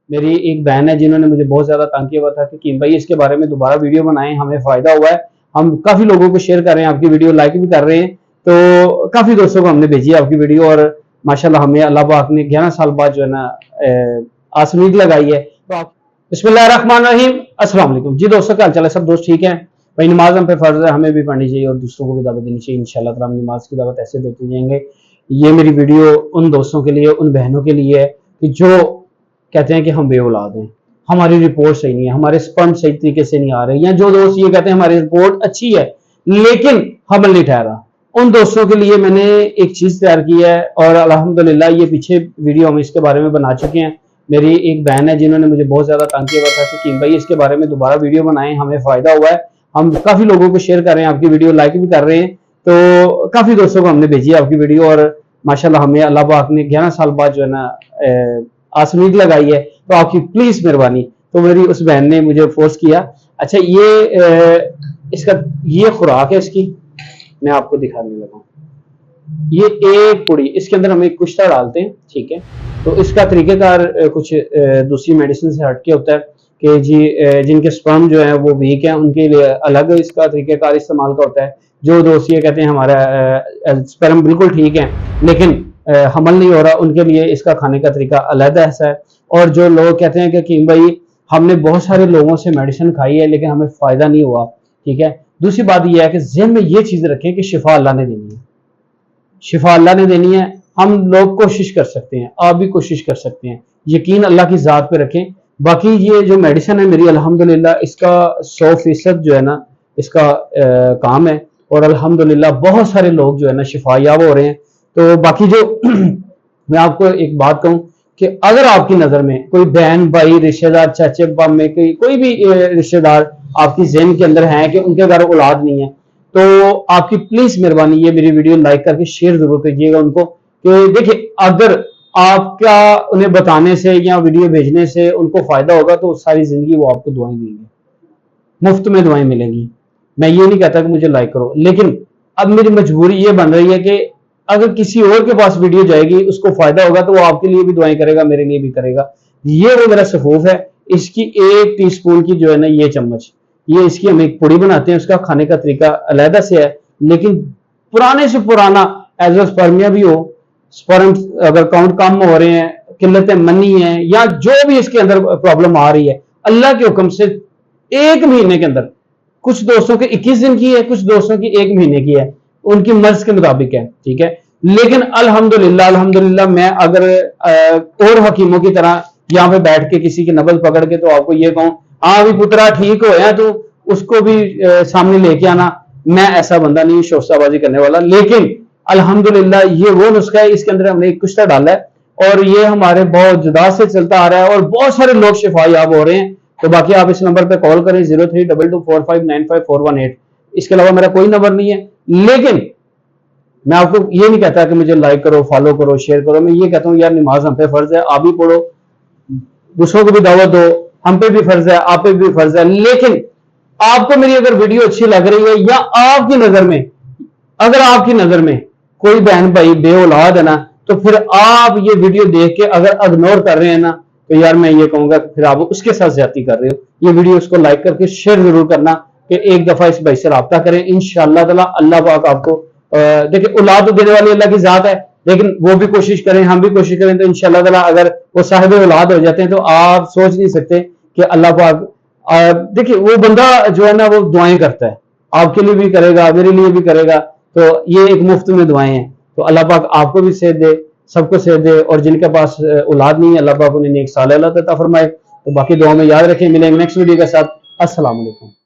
मेरी एक बहन है जिन्होंने मुझे बहुत ज्यादा तंग किया हुआ था कि कीम भाई इसके बारे में दोबारा वीडियो बनाएं, हमें फायदा हुआ है, हम काफी लोगों को शेयर कर रहे हैं, आपकी वीडियो लाइक भी कर रहे हैं, तो काफी दोस्तों को हमने भेजी है आपकी वीडियो। और माशाल्लाह हमें अल्लाह पाक ने 11 साल बाद जो है ना आसमीद लगाई है। तो आप बिस्मिल्लाहिर्रहमानिर्रहीम, अस्सलाम वालेकुम जी दोस्तों, क्या हाल चाल है? सब दोस्त ठीक है भाई? नमाज हम पे फर्ज है, हमें भी पढ़नी चाहिए और दूसरों को भी दावत देनी चाहिए। इंशाल्लाह ताला हम नमाज की दावत ऐसे देते जाएंगे। ये मेरी वीडियो उन दोस्तों के लिए, उन बहनों के लिए है कि जो कहते हैं कि हम बे औलाद हैं, हमारी रिपोर्ट सही नहीं है, हमारे स्पर्म सही तरीके से नहीं आ रहे, या जो दोस्त ये कहते हैं हमारी रिपोर्ट अच्छी है लेकिन हमल नहीं ठहरा, उन दोस्तों के लिए मैंने एक चीज तैयार की है। और अल्हम्दुलिल्लाह ये पीछे वीडियो हम इसके बारे में बना चुके हैं। मेरी एक बहन है जिन्होंने मुझे बहुत ज्यादा तंग किया हुआ था कि कीम भाई इसके बारे में दोबारा वीडियो बनाएं, हमें फायदा हुआ है, हम काफी लोगों को शेयर कर रहे हैं, आपकी वीडियो लाइक भी कर रहे हैं, तो काफी दोस्तों को हमने भेजी है आपकी वीडियो। और माशाल्लाह हमें अल्लाह पाक ने 11 साल बाद जो है ना आसमीद लगाई है, तो आपकी प्लीज मेहरबानी। तो मेरी उस बहन ने मुझे फोर्स किया। अच्छा इसका ये खुराक है इसकी, मैं आपको दिखाने लगा। ये एक पुड़ी, इसके अंदर हम एक कुश्ता डालते हैं, ठीक है? तो इसका तरीकेकार कुछ दूसरी मेडिसिन से हटके होता है कि जी जिनके स्पर्म जो है वो वीक है उनके लिए अलग इसका तरीकेकार इस्तेमाल का होता है। जो दोस्त ये कहते हैं हमारा स्पर्म बिल्कुल ठीक है लेकिन हमल नहीं हो रहा, उनके लिए इसका खाने का तरीका अलग ऐसा है। और जो लोग कहते हैं कि भाई हमने बहुत सारे लोगों से मेडिसिन खाई है लेकिन हमें फायदा नहीं हुआ, ठीक है? दूसरी बात यह है कि ज़हन में ये चीज रखें कि शिफा अल्लाह ने देनी है, शिफा अल्लाह ने देनी है। हम लोग कोशिश कर सकते हैं, आप भी कोशिश कर सकते हैं, यकीन अल्लाह की जात पे रखें। बाकी ये जो मेडिसिन है मेरी अल्हम्दुलिल्लाह इसका 100% जो है ना इसका काम है, और अल्हम्दुलिल्लाह बहुत सारे लोग जो है ना शिफायाब हो रहे हैं। तो बाकी जो मैं आपको एक बात कहूं कि अगर आपकी नजर में कोई बहन भाई रिश्तेदार चाचे में कोई भी रिश्तेदार आपकी ज़हन के अंदर है कि उनके घर औलाद नहीं है, तो आपकी प्लीज मेहरबानी ये मेरी वीडियो लाइक करके शेयर जरूर कीजिएगा उनको। कि देखिए अगर आपका उन्हें बताने से या वीडियो भेजने से उनको फायदा होगा तो सारी जिंदगी वो आपको दुआएं देंगे, मुफ्त में दुआएं मिलेंगी। मैं ये नहीं कहता कि मुझे लाइक करो, लेकिन अब मेरी मजबूरी ये बन रही है कि अगर किसी और के पास वीडियो जाएगी उसको फायदा होगा तो वो आपके लिए भी दुआएं करेगा, मेरे लिए भी करेगा। ये वो मेरा सफूफ है। इसकी 1 टीस्पून की जो है ना ये चम्मच, ये इसकी हम एक पुड़ी बनाते हैं, उसका खाने का तरीका अलहदा से है, लेकिन पुराने से पुराना एजोस्पर्मिया भी हो, स्पर्म अगर काउंट कम हो रहे हैं, किल्लत मनी है, या जो भी इसके अंदर प्रॉब्लम आ रही है, अल्लाह के हुक्म से 1 महीने के अंदर, कुछ दोस्तों के 21 दिन की है, कुछ दोस्तों की 1 महीने की है, उनकी मर्ज के मुताबिक है, ठीक है? लेकिन अल्हम्दुलिल्लाह मैं अगर और हकीमों की तरह यहाँ पे बैठ के किसी की नबज पकड़ के तो आपको ये कहूं हाँ भी पुत्रा ठीक हो या तो उसको भी सामने लेके आना, मैं ऐसा बंदा नहीं शोशाबाजी करने वाला। लेकिन अल्हम्दुलिल्लाह ये वो नुस्खा है, इसके अंदर हमने एक कुश्ता डाला है और ये हमारे बहुत जुदा से चलता आ रहा है और बहुत सारे लोग शिफायाब हो रहे हैं। तो बाकी आप इस नंबर पे कॉल करें 0322459541 इसके अलावा मेरा कोई नंबर नहीं है। लेकिन मैं आपको ये नहीं कहता कि मुझे लाइक करो, फॉलो करो, शेयर करो, मैं ये कहता हूँ यार नमाज हम पे फर्ज है, आप भी पढ़ो, दूसरों को भी दावत दो, हम पे भी फर्ज है, आप पे भी फर्ज है। लेकिन आपको मेरी अगर वीडियो अच्छी लग रही है या आपकी नजर में, अगर आपकी नजर में कोई बहन भाई बे औलाद है ना, तो फिर आप ये वीडियो देख के अगर इग्नोर कर रहे हैं ना, तो यार मैं ये कहूंगा फिर आप उसके साथ ज्यादती कर रहे हो। ये वीडियो उसको लाइक करके शेयर जरूर करना कि एक दफा इस भाई से राब्ता करें। इंशाअल्लाह ताला अल्लाह पाक आपको देखिए औलाद तो देने वाली अल्लाह की जात है, लेकिन वो भी कोशिश करें, हम भी कोशिश करें, तो इंशाअल्लाह ताला अगर वो साहिब औलाद हो जाते हैं तो आप सोच नहीं सकते कि अल्लाह पाक देखिए वो बंदा जो है ना वो दुआएं करता है, आपके लिए भी करेगा, मेरे लिए भी करेगा। तो ये एक मुफ्त में दुआएं हैं। तो अल्लाह पाक आपको भी सेहत दे, सबको सेहत दे, और जिनके पास औलाद नहीं है अल्लाह पाक उन्हें नेक सालेह अता फरमाए। तो बाकी दुआ में याद रखें, मिलेंगे नेक्स्ट वीडियो के साथ। अस्सलाम वालेकुम।